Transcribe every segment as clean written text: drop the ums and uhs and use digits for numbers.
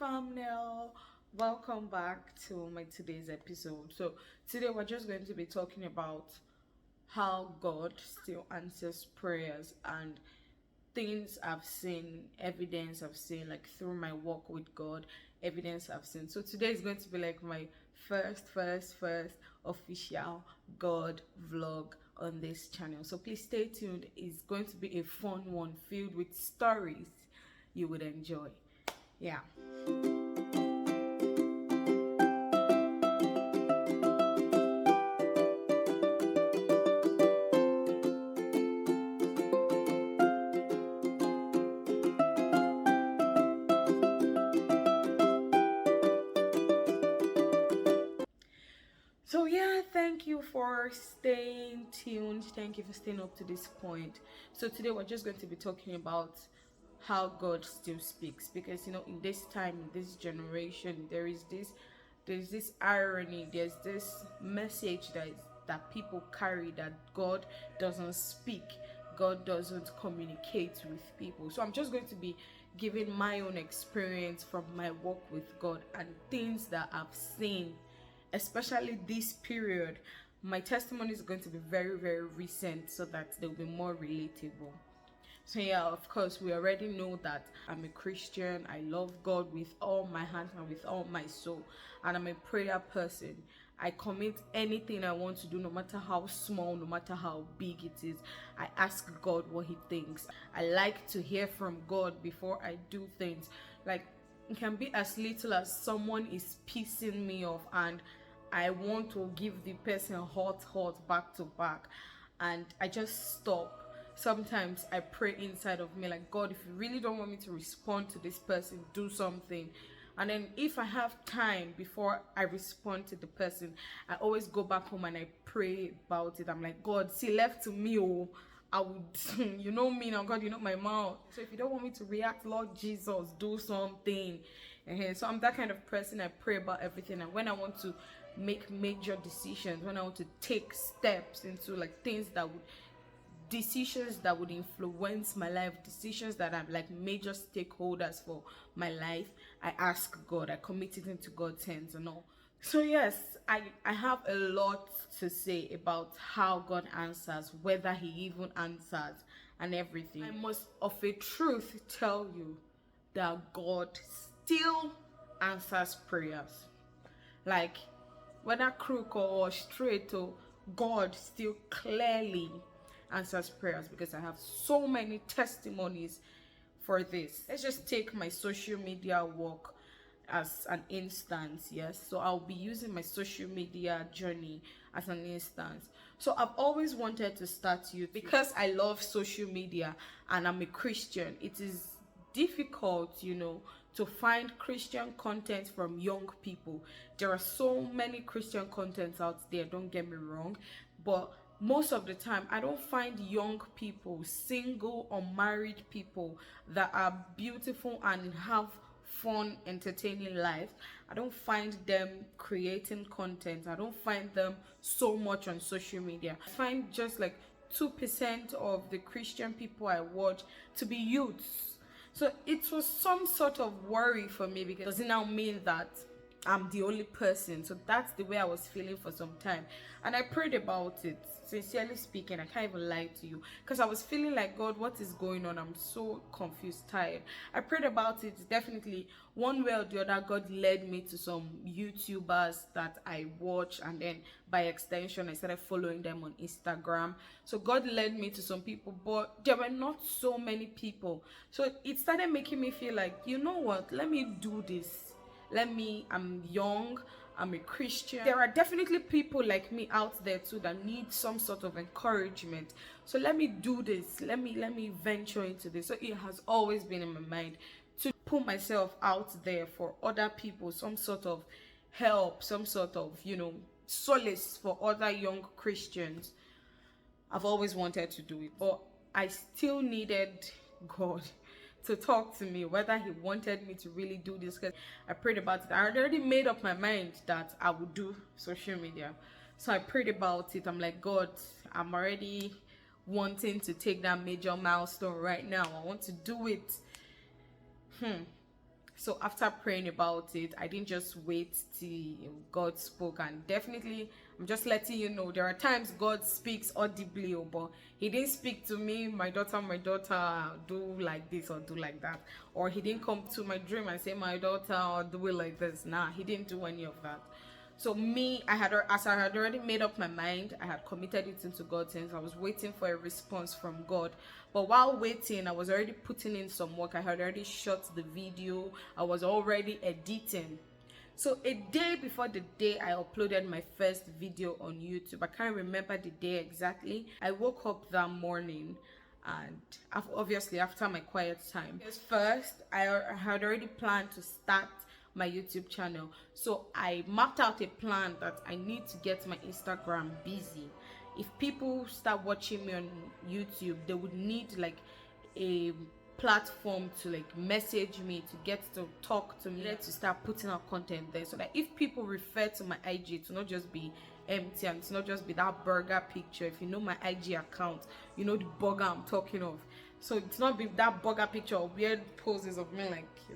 thumbnail. Welcome back to my today's episode. So today we're just going to be talking about how God still answers prayers and things I've seen, evidence I've seen, like through my walk with God, evidence I've seen. So today is going to be like my first official God vlog on this channel. So please stay tuned. It's going to be a fun one filled with stories you would enjoy. Yeah. So yeah, thank you for staying tuned. Thank you for staying up to this point. So today we're just going to be talking about how God still speaks, because in this time, in this generation, there's this irony, there's this message that people carry, that God doesn't speak, God doesn't communicate with people. So I'm just going to be giving my own experience from my walk with God and things that I've seen, especially this period. My testimony is going to be very recent so that they'll be more relatable. So yeah, of course, we already know that I'm a Christian. I love God with all my heart and with all my soul, and I'm a prayer person. I commit anything I want to do, no matter how small, no matter how big it is. I ask God what he thinks. I like to hear from God before I do things. Like, it can be as little as someone is pissing me off and I want to give the person hot back to back, and I just stop. Sometimes I pray inside of me, like, God, if you really don't want me to respond to this person, do something. And then if I have time before I respond to the person, I always go back home and I pray about it. I'm like, God, see, left to me, oh, I would, you know me now, God, you know my mouth. So if you don't want me to react, Lord Jesus, do something. And so I'm that kind of person. I pray about everything, and when I want to make major decisions, when I want to take steps into like decisions that would influence my life, decisions that are like major stakeholders for my life, I ask God. I commit it into God's hands and all. So yes, I have a lot to say about how God answers, whether he even answers, and everything. I must of a truth tell you that God still answers prayers. Like, whether crooked or straight, God still clearly answers prayers, because I have so many testimonies for this. Let's just take my social media work as an instance. Yes, so I'll be using my social media journey as an instance. So I've always wanted to start YouTube because I love social media and I'm a Christian. It is difficult, to find Christian content from young people. There are so many Christian contents out there, don't get me wrong, but most of the time I don't find young people, single or married people that are beautiful and have fun, entertaining life. I don't find them creating content. I don't find them so much on social media. I find just like 2% of the Christian people I watch to be youths. So it was some sort of worry for me, because does it now mean that I'm the only person? So that's the way I was feeling for some time, and I prayed about it. Sincerely speaking, I can't even lie to you, because I was feeling like, God, what is going on? I'm so confused, tired. I prayed about it. Definitely one way or the other, God led me to some YouTubers that I watch, and then by extension I started following them on Instagram. So God led me to some people, but there were not so many people. So it started making me feel like, you know what, let me do this. I'm young, I'm a Christian. There are definitely people like me out there too that need some sort of encouragement. So let me do this. Let me venture into this. So it has always been in my mind to put myself out there for other people, some sort of help, some sort of, solace for other young Christians. I've always wanted to do it, but I still needed God to talk to me, whether he wanted me to really do this, because I prayed about it. I had already made up my mind that I would do social media. So I prayed about it. I'm like, God, I'm already wanting to take that major milestone right now. I want to do it. So after praying about it, I didn't just wait till God spoke. And definitely, I'm just letting you know, there are times God speaks audibly, but he didn't speak to me, my daughter, do like this or do like that. Or he didn't come to my dream and say, my daughter, or do it like this. Nah, he didn't do any of that. So me, as I had already made up my mind, I had committed it into God's hands. I was waiting for a response from God. But while waiting, I was already putting in some work. I had already shot the video. I was already editing. So a day before the day I uploaded my first video on YouTube, I can't remember the day exactly. I woke up that morning, and obviously after my quiet time, first I had already planned to start my YouTube channel. So I mapped out a plan that I need to get my Instagram busy. If people start watching me on YouTube, they would need like a platform to like message me, to get to talk to me, to start putting out content there, so that if people refer to my IG, to not just be empty and to not just be that burger picture. If you know my IG account, you know the burger I'm talking of. So it's not be that burger picture or weird poses of me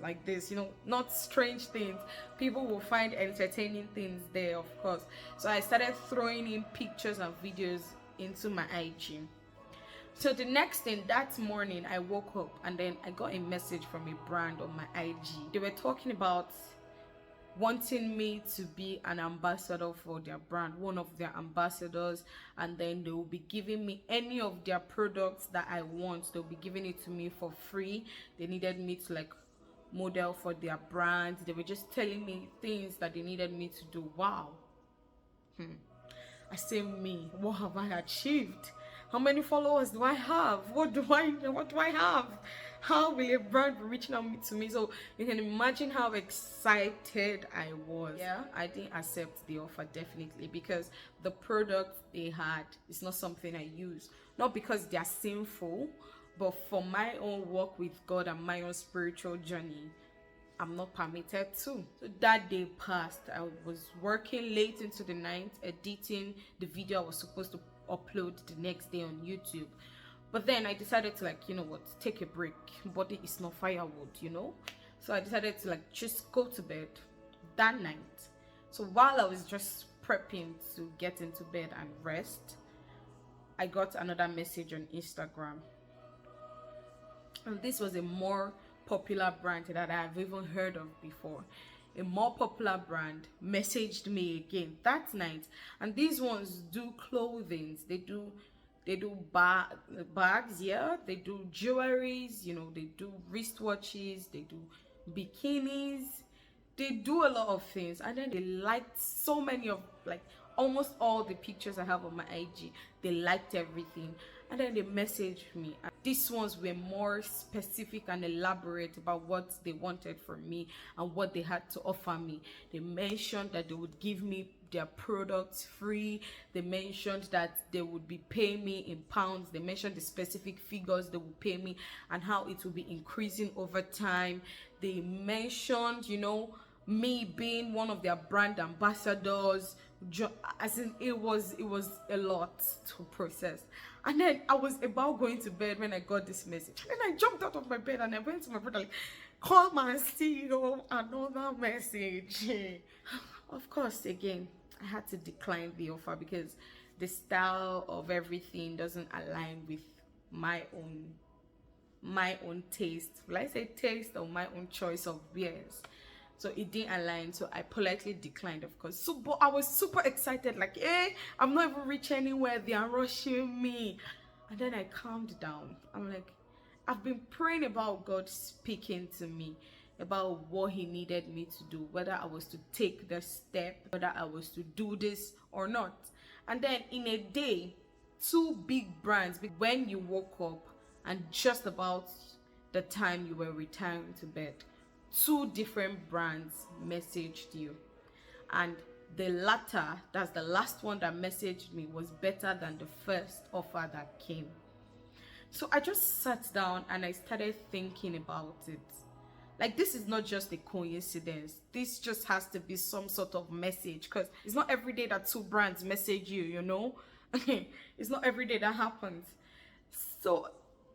like this, you know, not strange things. People will find entertaining things there, of course. So I started throwing in pictures and videos into my IG. So the next thing, that morning I woke up and then I got a message from a brand on my IG. They were talking about wanting me to be an ambassador for their brand, one of their ambassadors, and then they will be giving me any of their products that I want. They'll be giving it to me for free. They needed me to like model for their brand. They were just telling me things that they needed me to do. Wow. I say, me, what have I achieved? How many followers do I have? What do I have? How will a brand be reaching out to me? So you can imagine how excited I was. Yeah, I didn't accept the offer, definitely, because the product they had is not something I use. Not because they are sinful, but for my own walk with God and my own spiritual journey, I'm not permitted to. So that day passed. I was working late into the night, editing the video I was supposed to upload the next day on YouTube. But then I decided to, like, you know what, take a break. Body is not firewood, you know. So I decided to like just go to bed that night. So while I was just prepping to get into bed and rest, I got another message on Instagram. And this was a more popular brand that I've even heard of before. A more popular brand messaged me again that night, and these ones do clothing. They do bags, yeah, they do jewelries, you know, they do wristwatches, they do bikinis, they do a lot of things. And then they liked so many of, like, almost all the pictures I have on my IG. They liked everything, and then they messaged me. And these ones were more specific and elaborate about what they wanted from me and what they had to offer me. They mentioned that they would give me their products free. They mentioned that they would be paying me in pounds. They mentioned the specific figures they would pay me and how it will be increasing over time. They mentioned, you know, me being one of their brand ambassadors. As in, it was a lot to process. And then I was about going to bed when I got this message, and then I jumped out of my bed and I went to my brother, like, come and see another message. Of course, again, I had to decline the offer because the style of everything doesn't align with my own taste. Will I say taste, or my own choice of beers? So it didn't align, so I politely declined, of course. So, but I was super excited, like, I'm not even reaching anywhere, they are rushing me. And then I calmed down. I'm like, I've been praying about God speaking to me about what he needed me to do, whether I was to take the step, whether I was to do this or not. And then in a day, 2 big brands, when you woke up and just about the time you were retiring to bed, 2 different brands messaged you, and the latter, that's the last one that messaged me, was better than the first offer that came. So I just sat down and I started thinking about it. Like, this is not just a coincidence. This just has to be some sort of message, because it's not every day that 2 brands message you, you know. It's not every day that happens. So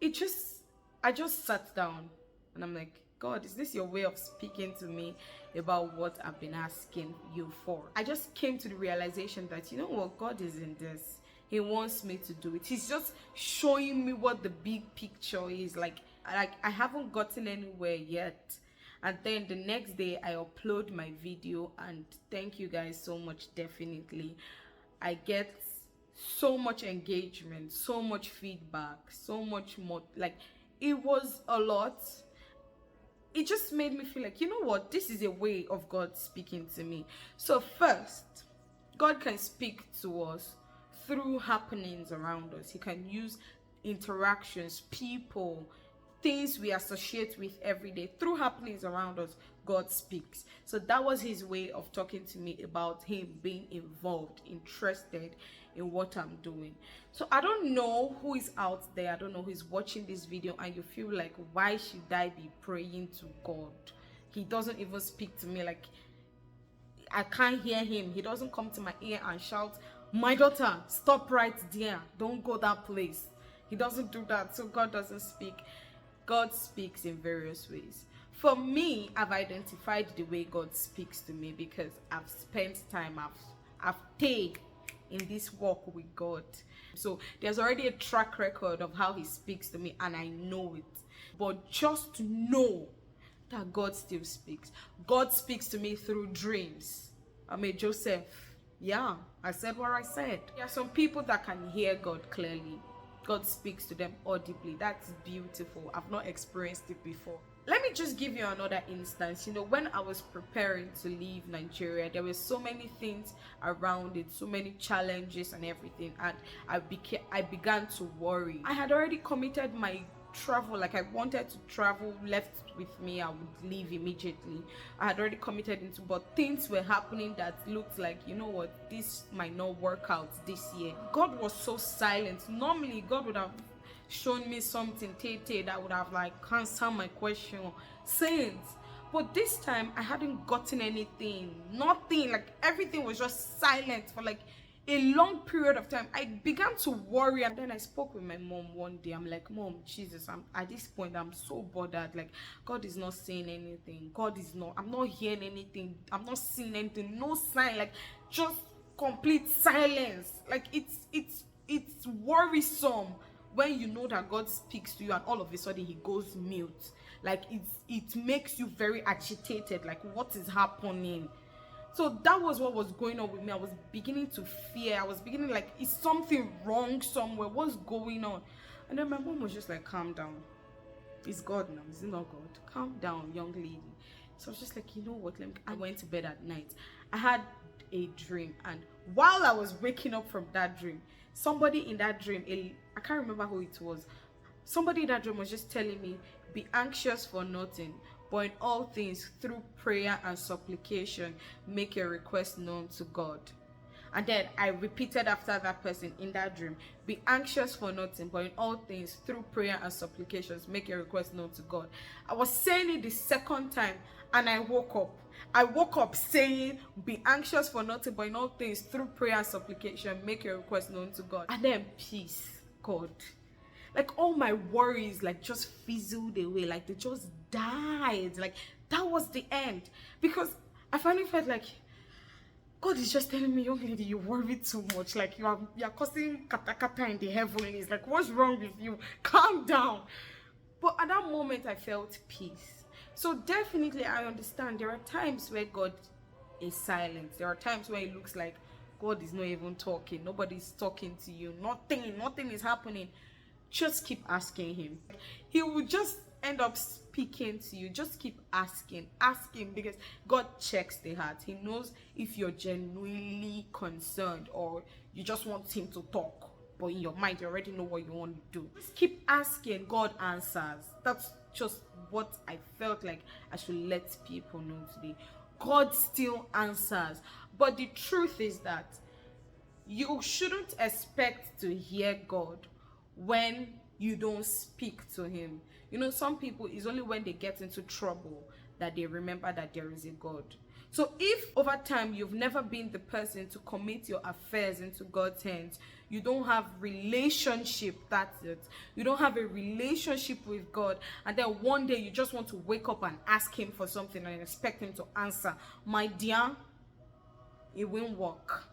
I just sat down and I'm like, God, is this your way of speaking to me about what I've been asking you for? I just came to the realization that, you know what, God is in this. He wants me to do it. He's just showing me what the big picture is. Like I haven't gotten anywhere yet. And then the next day I upload my video, and thank you guys so much. Definitely I get so much engagement, so much feedback, so much more. Like, it was a lot. It just made me feel like, you know what, this is a way of God speaking to me. So first, God can speak to us through happenings around us. He can use interactions, people, things we associate with every day. Through happenings around us, God speaks. So that was his way of talking to me about him being involved, interested in what I'm doing. So I don't know who is out there, I don't know who is watching this video, and you feel like, why should I be praying to God? He doesn't even speak to me. Like, I can't hear him. He doesn't come to my ear and shout, my daughter, stop right there, don't go that place. He doesn't do that. So God doesn't speak. God speaks in various ways. For me, I've identified the way God speaks to me because I've spent time, I've stayed in this walk with God. So there's already a track record of how he speaks to me, and I know it. But just know that God still speaks. God speaks to me through dreams. Joseph. Yeah, I said what I said. There are some people that can hear God clearly. God speaks to them audibly. That's beautiful. I've not experienced it before. Let me just give you another instance. You know, when I was preparing to leave Nigeria, there were so many things around it, so many challenges and everything, and I began to worry. I had already committed my travel. Like, I wanted to travel. Left with me, I would leave immediately. I had already committed into, but things were happening that looked like, you know what, this might not work out this year. God was so silent. Normally God would have shown me something that would have like answered my question, saints. But this time I hadn't gotten anything, nothing. Like, everything was just silent for like a long period of time. I began to worry, and then I spoke with my mom one day. I'm like, Mom, Jesus, I'm at this point, I'm so bothered. Like, God is not saying anything. I'm not hearing anything. I'm not seeing anything. No sign. Like, just complete silence. Like, it's worrisome when you know that God speaks to you and all of a sudden he goes mute. Like, it makes you very agitated. Like, what is happening? So that was what was going on with me. I was beginning to fear. I was beginning like, is something wrong somewhere? What's going on? And then my mom was just like, calm down. It's God now. Is it not God? Calm down, young lady. So I was just like, you know what? I went to bed at night. I had a dream, and while I was waking up from that dream, somebody in that dream, I can't remember who it was. Somebody in that dream was just telling me, be anxious for nothing, but in all things, through prayer and supplication, make your request known to God. And then I repeated after that person in that dream, be anxious for nothing, but in all things, through prayer and supplications, make your request known to God. I was saying it the second time, and I woke up. I woke up saying, be anxious for nothing, but in all things, through prayer and supplication, make your request known to God. And then peace, God. Like, all my worries like just fizzled away. Like, they just died. Like, that was the end. Because I finally felt like God is just telling me, young lady, you worry too much. Like, you're causing kata in the heavenlies. Like, what's wrong with you? Calm down. But at that moment, I felt peace. So definitely, I understand there are times where God is silent. There are times where it looks like God is not even talking. Nobody's talking to you. Nothing is happening. Just keep asking him. He will just end up speaking to you. Just keep asking, because God checks the heart. He knows if you're genuinely concerned or you just want him to talk, but in your mind you already know what you want to do. Just keep asking. God answers. That's just what I felt like I should let people know today. God still answers, but the truth is that you shouldn't expect to hear God when you don't speak to him. You know, some people, it's only when they get into trouble that they remember that there is a God. So if over time you've never been the person to commit your affairs into God's hands, you don't have relationship, that's it. You don't have a relationship with God, and then one day you just want to wake up and ask him for something and expect him to answer. My dear, it won't work.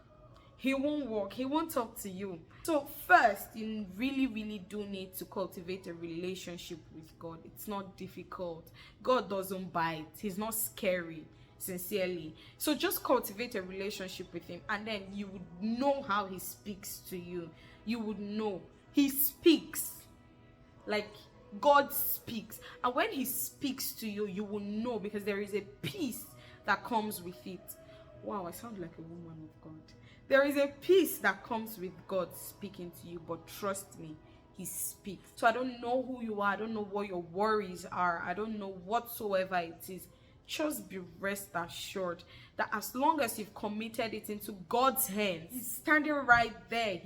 He won't work. He won't talk to you. So first, you really do need to cultivate a relationship with God. It's not difficult. God doesn't bite. He's not scary, sincerely. So just cultivate a relationship with him, and then you would know how he speaks to you. You would know. He speaks. Like God speaks. And when he speaks to you, you will know, because there is a peace that comes with it. Wow, I sound like a woman of God. There is a peace that comes with God speaking to you, but trust me, he speaks. So I don't know who you are. I don't know what your worries are. I don't know whatsoever it is. Just be rest assured that as long as you've committed it into God's hands, he's standing right there.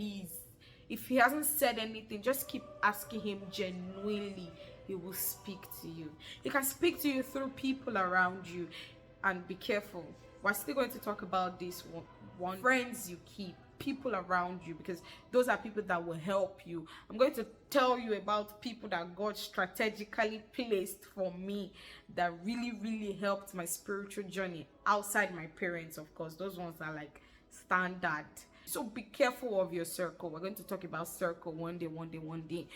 If he hasn't said anything, just keep asking him genuinely. He will speak to you. He can speak to you through people around you. And be careful. We're still going to talk about this one. Friends you keep, people around you, because those are people that will help you. I'm going to tell you about people that God strategically placed for me that really helped my spiritual journey outside my parents. Of course, those ones are like standard. So be careful of your circle. We're going to talk about circle one day.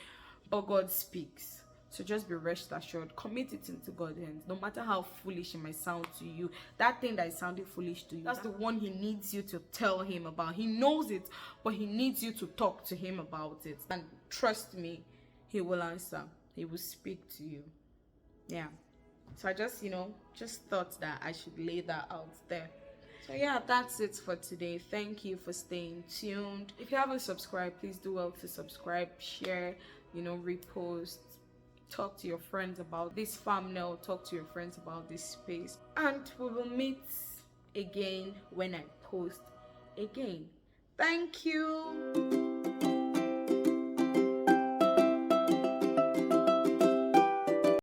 But God speaks. So just be rest assured. Commit it into God's hands. No matter how foolish it might sound to you, that thing that is sounding foolish to you, that's the one he needs you to tell him about. He knows it, but he needs you to talk to him about it. And trust me, he will answer. He will speak to you. Yeah. So I just thought that I should lay that out there. So yeah, that's it for today. Thank you for staying tuned. If you haven't subscribed, please do well to subscribe, share, repost. Talk to your friends about this thumbnail. Talk to your friends about this space. And we will meet again when I post again. Thank you.